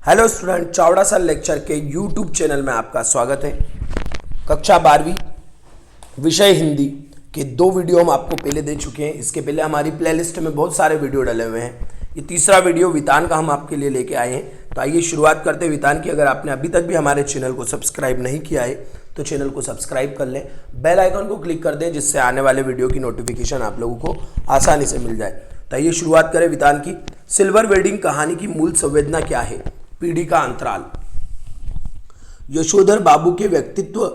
Hello student, Chavda sir lecture के YouTube channel में आपका स्वागत है। कक्षा 12वीं विषय हिंदी के 2 वीडियो हम आपको पहले दे चुके हैं। इसके पहले हमारी प्लेलिस्ट में बहुत सारे वीडियो डले हुए हैं। ये तीसरा वीडियो वितान का हम आपके लिए लेके आए हैं। तो आइए शुरुआत करते हैं वितान की। अगर आपने अभी तक भी हमारे चैनल को सब्सक्राइब नहीं किया है तो चैनल को सब्सक्राइब कर लें, बेल आइकन को क्लिक कर दें, जिससे आने वाले वीडियो की नोटिफिकेशन आप लोगों को आसानी से मिल जाए। तो आइए शुरुआत करें वितान की। सिल्वर वेडिंग कहानी की मूल संवेदना क्या है? पीढ़ी का अंतराल। यशोधर बाबू के व्यक्तित्व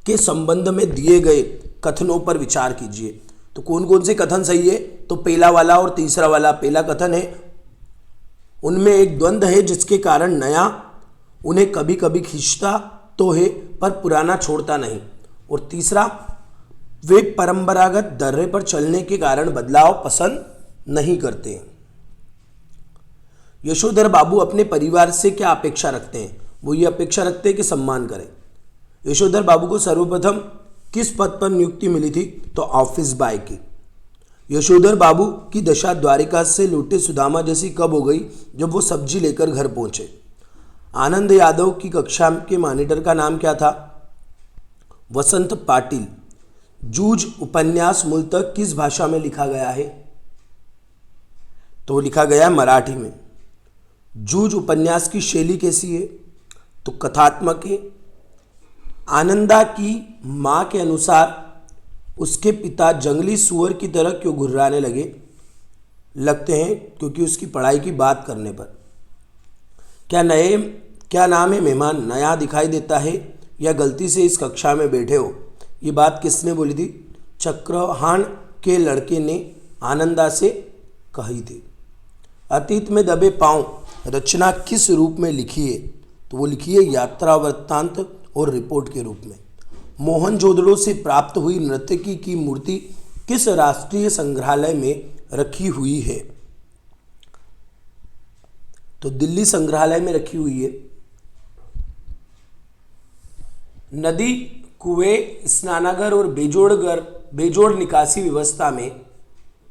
के संबंध में दिए गए कथनों पर विचार कीजिए। तो कौन कौन से कथन सही है? तो पहला वाला और तीसरा वाला। पहला कथन है, उनमें एक द्वंद्व है जिसके कारण नया उन्हें कभी कभी खींचता तो है पर पुराना छोड़ता नहीं। और तीसरा, वे परंपरागत दर्रे पर चलने के कारण बदलाव पसंद नहीं करते। यशोधर बाबू अपने परिवार से क्या अपेक्षा रखते हैं? वो ये अपेक्षा रखते हैं कि सम्मान करें। यशोधर बाबू को सर्वप्रथम किस पद पर नियुक्ति मिली थी? तो ऑफिस बॉय की। यशोधर बाबू की दशा द्वारिका से लौटे सुदामा जैसी कब हो गई? जब वो सब्जी लेकर घर पहुंचे। आनंद यादव की कक्षा के मॉनिटर का नाम क्या था? वसंत पाटिल। जूझ उपन्यास मूलतः किस भाषा में लिखा गया है? तो लिखा गया मराठी में। जूझ उपन्यास की शैली कैसी है? तो कथात्मक है। आनंदा की मां के अनुसार उसके पिता जंगली सुअर की तरह क्यों घुर्राने लगते हैं? क्योंकि उसकी पढ़ाई की बात करने पर। क्या नाम है मेहमान नया दिखाई देता है या गलती से इस कक्षा में बैठे हो? ये बात किसने बोली थी? चक्रहाण के लड़के ने आनंदा से कही थी। अतीत में दबे पांव रचना किस रूप में लिखी है? तो वो लिखी है यात्रा वृत्तांत और रिपोर्ट के रूप में। मोहनजोदड़ो से प्राप्त हुई नर्तकी की मूर्ति किस राष्ट्रीय संग्रहालय में रखी हुई है? तो दिल्ली संग्रहालय में रखी हुई है। नदी, कुएं, स्नानागार और बेजोड़ निकासी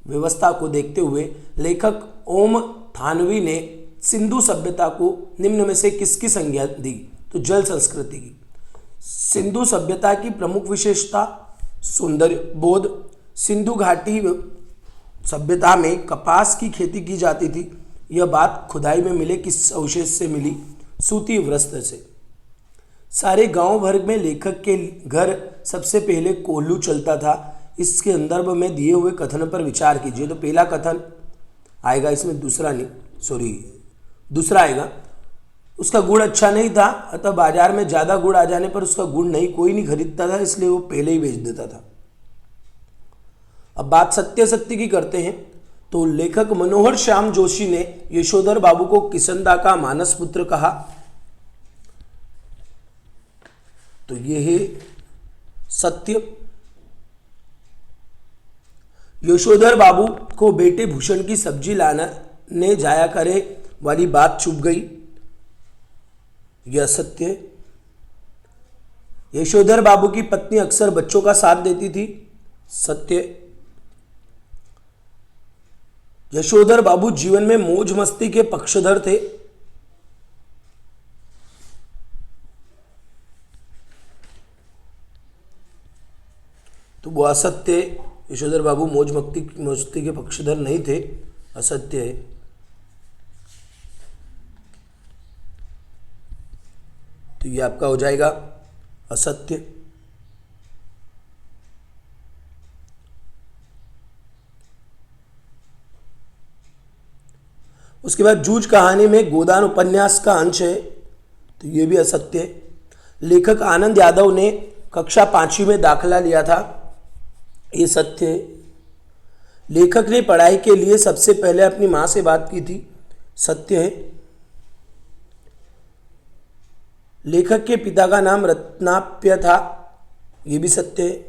व्यवस्था को देखते हुए लेखक ओम थानवी ने सिंधु सभ्यता को निम्न में से किसकी संज्ञा दी? तो जल संस्कृति की। सिंधु सभ्यता की प्रमुख विशेषता सौंदर्य बोध। सिंधु घाटी सभ्यता में कपास की खेती की जाती थी। यह बात खुदाई में मिले किस अवशेष से मिली? सूती वस्त्र से। सारे गांव भर में लेखक के घर सबसे पहले कोल्हू चलता था। इसके संदर्भ में दिए हुए कथन पर विचार कीजिए। तो पहला कथन आएगा इसमें, दूसरा आएगा, उसका गुड़ अच्छा नहीं था अतः बाजार में ज्यादा गुड़ आ जाने पर उसका गुड़ कोई नहीं खरीदता था, इसलिए वो पहले ही बेच देता था। अब बात सत्य की करते हैं। तो लेखक मनोहर श्याम जोशी ने यशोधर बाबू को किसंदा का मानस पुत्र कहा। तो यह है सत्य। यशोधर बाबू को बेटे भूषण की सब्जी लाने जाया करे वाली बात चुप गई। यह सत्य है। यशोधर बाबू की पत्नी अक्सर बच्चों का साथ देती थी। सत्य। यशोधर बाबू जीवन में मौज मस्ती के पक्षधर थे। तो वो असत्य है। यशोधर बाबू मौज मस्ती के पक्षधर नहीं थे, असत्य है। तो ये आपका हो जाएगा असत्य। उसके बाद जूझ कहानी में गोदान उपन्यास का अंश है। तो ये भी असत्य है। लेखक आनंद यादव ने कक्षा 5वीं में दाखिला लिया था। ये सत्य है। लेखक ने पढ़ाई के लिए सबसे पहले अपनी मां से बात की थी। सत्य है। लेखक के पिता का नाम रत्नाप्य था। यह भी सत्य है।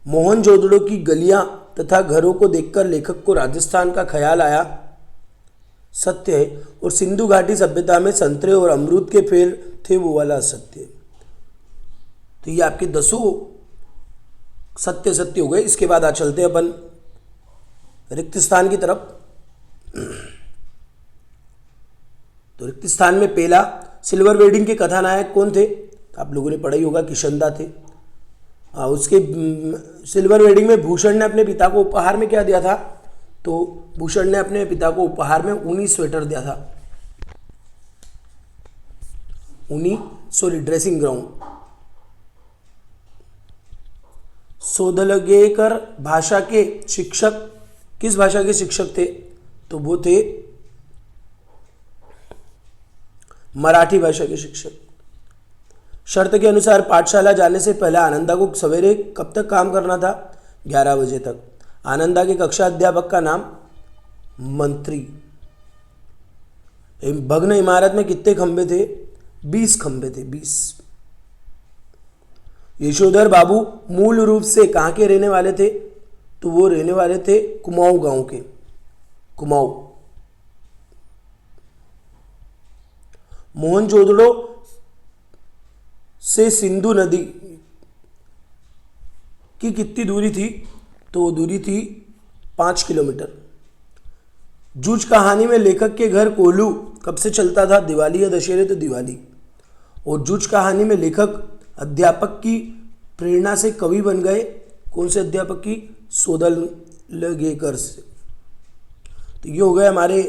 मोहनजोदड़ो की गलियां तथा घरों को देखकर लेखक को राजस्थान का ख्याल आया। सत्य है। और सिंधु घाटी सभ्यता में संतरे और अमरूद के पेड़ थे, वो वाला असत्य है। तो ये आपके 10 सत्य हो गए। इसके बाद आज चलते हैं अपन रिक्त स्थान की तरफ। तो रिक्त स्थान में पहला, सिल्वर वेडिंग के कथानायक कौन थे? तो आप लोगों ने पढ़ा ही होगा, किशनदा थे। उसके सिल्वर वेडिंग में भूषण ने अपने पिता को उपहार में क्या दिया था? तो भूषण ने अपने पिता को उपहार में ऊनी स्वेटर दिया था, ड्रेसिंग ग्राउंड। सोदलगेकर भाषा के शिक्षक किस भाषा के शिक्षक थे? तो वो थे मराठी भाषा के शिक्षक। शर्त के अनुसार पाठशाला जाने से पहले आनंदा को सवेरे कब तक काम करना था? 11 बजे तक। आनंदा के कक्षा अध्यापक का नाम मंत्री। भग्न इमारत में कितने खंबे थे? 20 खंबे थे, 20। यशोधर बाबू मूल रूप से कहाँ के रहने वाले थे? तो वो रहने वाले थे कुमाऊं गांव के, कुमाऊं। मोहनजोदड़ो से सिंधु नदी की कितनी दूरी थी? तो वो दूरी थी 5 किलोमीटर। जूझ कहानी में लेखक के घर कोल्हू कब से चलता था? दिवाली या दशहरे? तो दिवाली। और जूझ कहानी में लेखक अध्यापक की प्रेरणा से कवि बन गए। कौन से अध्यापक की? सोदलगेकर से। तो ये हो गए हमारे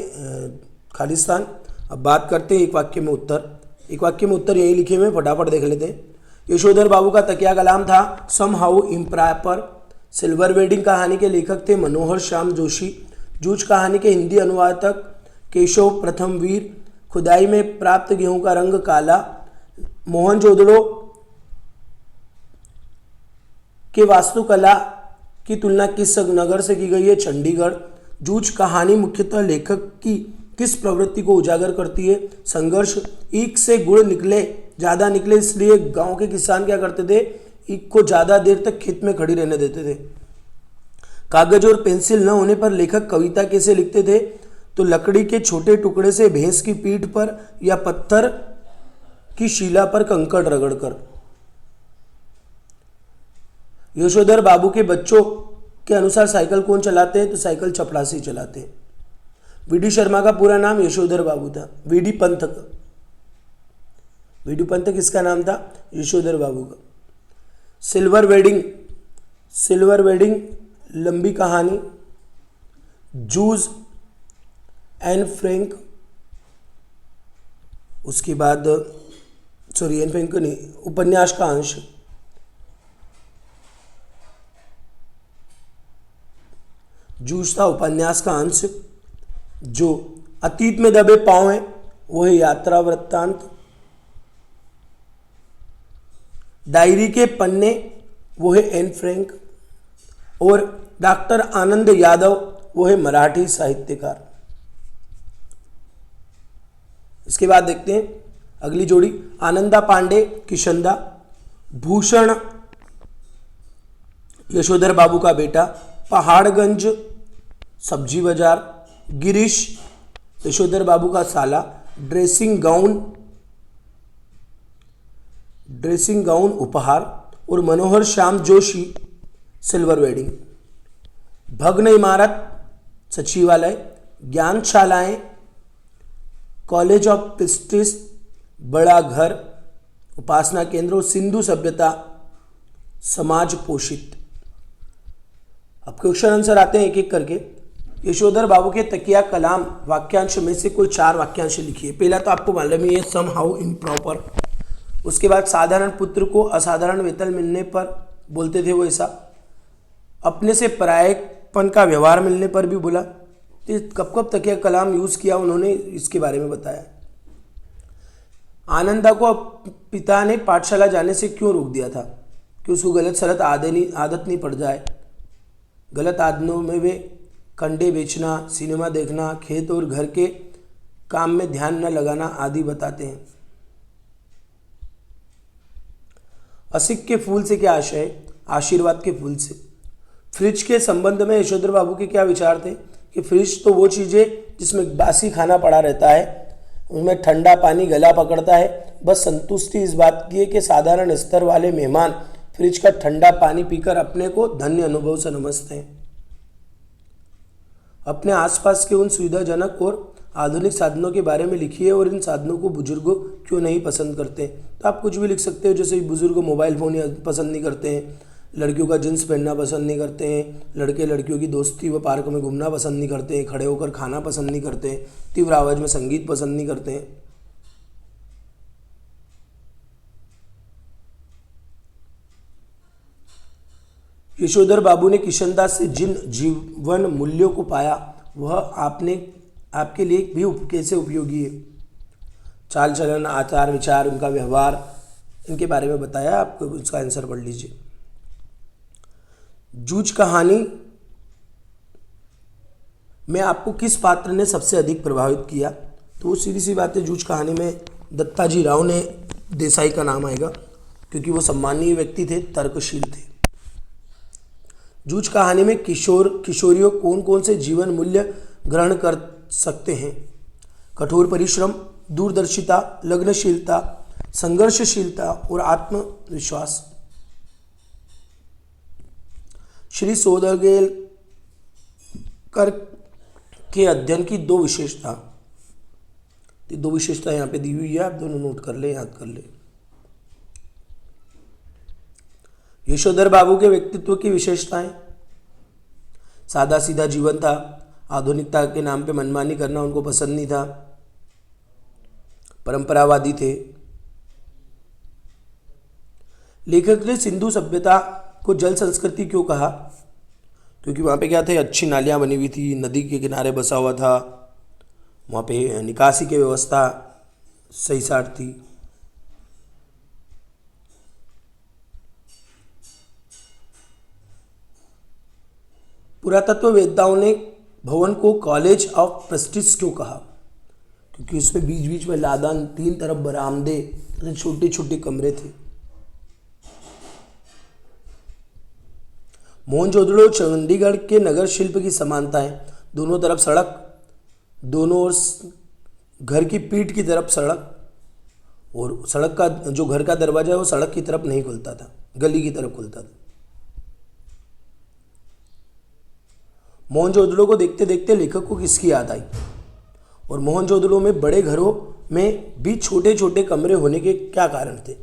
खालिस्तान। अब बात करते हैं एक वाक्य में उत्तर। एक वाक्य में उत्तर यही लिखे हुए, फटाफट देख लेते हैं। यशोधर बाबू का तकिया कलाम था somehow improper. Silver wedding कहानी के लेखक थे मनोहर श्याम जोशी। जूझ कहानी के हिंदी अनुवादक केशव प्रथम वीर। खुदाई में प्राप्त गेहूं का रंग काला। मोहनजोदड़ो के वास्तुकला की तुलना किस नगर से की गई है? चंडीगढ़। जूझ कहानी मुख्यतः लेखक की किस प्रवृत्ति को उजागर करती है? संघर्ष। ईख से गुड़ निकले, ज़्यादा निकले, इसलिए गांव के किसान क्या करते थे? ईख को ज़्यादा देर तक खेत में खड़ी रहने देते थे। कागज और पेंसिल न होने पर लेखक कविता कैसे लिखते थे? तो लकड़ी के छोटे टुकड़े से भैंस की पीठ पर या पत्थर की शिला पर कंकड़ रगड़कर। यशोधर बाबू के बच्चों के अनुसार साइकिल कौन चलाते हैं? तो साइकिल चपड़ासी चलाते हैं। वीडी शर्मा का पूरा नाम यशोधर बाबू था। वीडी पंथ का, वीडी पंथ किसका नाम था? यशोधर बाबू का। सिल्वर वेडिंग, सिल्वर वेडिंग लंबी कहानी। जूज एन फ्रैंक, उसके बाद सॉरी एन फ्रैंक नहीं, उपन्यास का अंश। जूझ था उपन्यास का अंश। जो अतीत में दबे पांव है वो है यात्रा वृत्तांत। डायरी के पन्ने वो है एन फ्रैंक। और डॉक्टर आनंद यादव वो है मराठी साहित्यकार। इसके बाद देखते हैं अगली जोड़ी। आनंदा पांडे किशनदा। भूषण यशोधर बाबू का बेटा। पहाड़गंज सब्जी बाजार। गिरीश यशोधर बाबू का साला। ड्रेसिंग गाउन उपहार। और मनोहर श्याम जोशी सिल्वर वेडिंग। भग्न इमारत सचिवालय। ज्ञानशालाएं कॉलेज ऑफ पिस्टिस बड़ा घर उपासना केंद्र। और सिंधु सभ्यता समाज पोषित। अब क्वेश्चन आंसर आते हैं एक एक करके। यशोधर बाबू के तकिया कलाम वाक्यांश में से कोई 4 वाक्यांश लिखिए। पहला तो आपको मालूम ही है सम हाउ इम्प्रॉपर। उसके बाद साधारण पुत्र को असाधारण वेतन मिलने पर बोलते थे वो ऐसा। अपने से परायपन का व्यवहार मिलने पर भी बोला। तो कब कब तकिया कलाम यूज़ किया उन्होंने इसके बारे में बताया। आनंदा को पिता ने पाठशाला जाने से क्यों रोक दिया था? कि उसको गलत सलत आदत नहीं पड़ जाए। गलत आदतों में वे कंडे बेचना, सिनेमा देखना, खेत और घर के काम में ध्यान न लगाना आदि बताते हैं। असिक के फूल से क्या आशय है? आशीर्वाद के फूल से। फ्रिज के संबंध में यशोधर बाबू के क्या विचार थे? कि फ्रिज तो वो चीज़ है जिसमें बासी खाना पड़ा रहता है, उसमें ठंडा पानी गला पकड़ता है। बस संतुष्टि इस बात की है कि साधारण स्तर वाले मेहमान फ्रिज का ठंडा पानी पीकर अपने को धन्य अनुभव से समझते हैं। अपने आसपास के उन सुविधाजनक और आधुनिक साधनों के बारे में लिखिए और इन साधनों को बुजुर्ग क्यों नहीं पसंद करते। तो आप कुछ भी लिख सकते हो, जैसे बुजुर्ग मोबाइल फ़ोन पसंद नहीं करते हैं, लड़कियों का जींस पहनना पसंद नहीं करते हैं, लड़के लड़कियों की दोस्ती व पार्क में घूमना पसंद नहीं करते हैं, खड़े होकर खाना पसंद नहीं करते हैं, तीव्र आवाज़ में संगीत पसंद नहीं करते हैं। यशोधर बाबू ने किशनदास से जिन जीवन मूल्यों को पाया वह आपके लिए भी कैसे उपयोगी है। चाल चलन, आचार विचार, उनका व्यवहार, इनके बारे में बताया, आपको उसका आंसर पढ़ लीजिए। जूझ कहानी में आपको किस पात्र ने सबसे अधिक प्रभावित किया। तो सीधी सी बात है, जूझ कहानी में दत्ताजी राव ने देसाई का नाम आएगा, क्योंकि वो सम्मानीय व्यक्ति थे, तर्कशील थे। जूझ कहानी में किशोरियों कौन कौन से जीवन मूल्य ग्रहण कर सकते हैं। कठोर परिश्रम, दूरदर्शिता, लग्नशीलता, संघर्षशीलता और आत्मविश्वास। श्री सोदरगेलकर के अध्ययन की दो विशेषता यहाँ पे दी हुई है, आप दोनों नोट कर ले, याद कर ले। यशोधर बाबू के व्यक्तित्व की विशेषताएं। सादा सीधा जीवन था, आधुनिकता के नाम पे मनमानी करना उनको पसंद नहीं था, परंपरावादी थे। लेखक ने सिंधु सभ्यता को जल संस्कृति क्यों कहा, क्योंकि वहाँ पे क्या थे, अच्छी नालियाँ बनी हुई थी, नदी के किनारे बसा हुआ था, वहाँ पे निकासी की व्यवस्था सही साट थी। पुरातत्ववेत्ताओं ने भवन को कॉलेज ऑफ प्रेस्टिज क्यों कहा, क्योंकि उसमें बीच बीच में लादान, तीन तरफ बरामदे, छोटे छोटे कमरे थे। मोहनजोदड़ो चंडीगढ़ के नगर शिल्प की समानताएं। दोनों तरफ सड़क, दोनों ओर घर की पीठ की तरफ सड़क, और सड़क का जो घर का दरवाजा है वो सड़क की तरफ नहीं खुलता था, गली की तरफ खुलता था। मोहनजोदड़ो को देखते देखते लेखक को किसकी याद आई। और मोहनजोदड़ो में बड़े घरों में भी छोटे छोटे कमरे होने के क्या कारण थे,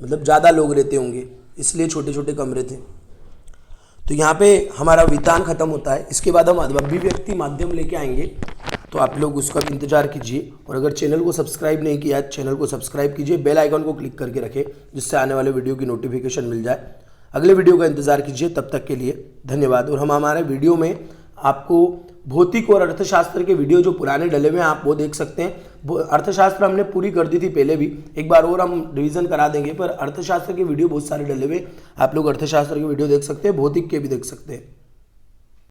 मतलब ज़्यादा लोग रहते होंगे इसलिए छोटे छोटे कमरे थे। तो यहाँ पे हमारा वितान खत्म होता है। इसके बाद हम अभिव्यक्ति माध्यम लेके आएंगे, तो आप लोग उसका भी इंतजार कीजिए। और अगर चैनल को सब्सक्राइब नहीं किया है, चैनल को सब्सक्राइब कीजिए, बेल आइकन को क्लिक करके रखें, जिससे आने वाले वीडियो की नोटिफिकेशन मिल जाए। अगले वीडियो का इंतजार कीजिए, तब तक के लिए धन्यवाद। और हम हमारे वीडियो में आपको भौतिक और अर्थशास्त्र के वीडियो जो पुराने डले हुए हैं आप वो देख सकते हैं। अर्थशास्त्र हमने पूरी कर दी थी पहले भी, एक बार और हम रिवीजन करा देंगे, पर अर्थशास्त्र के वीडियो बहुत सारे डले हुए, आप लोग अर्थशास्त्र के वीडियो देख सकते हैं, भौतिक के भी देख सकते हैं।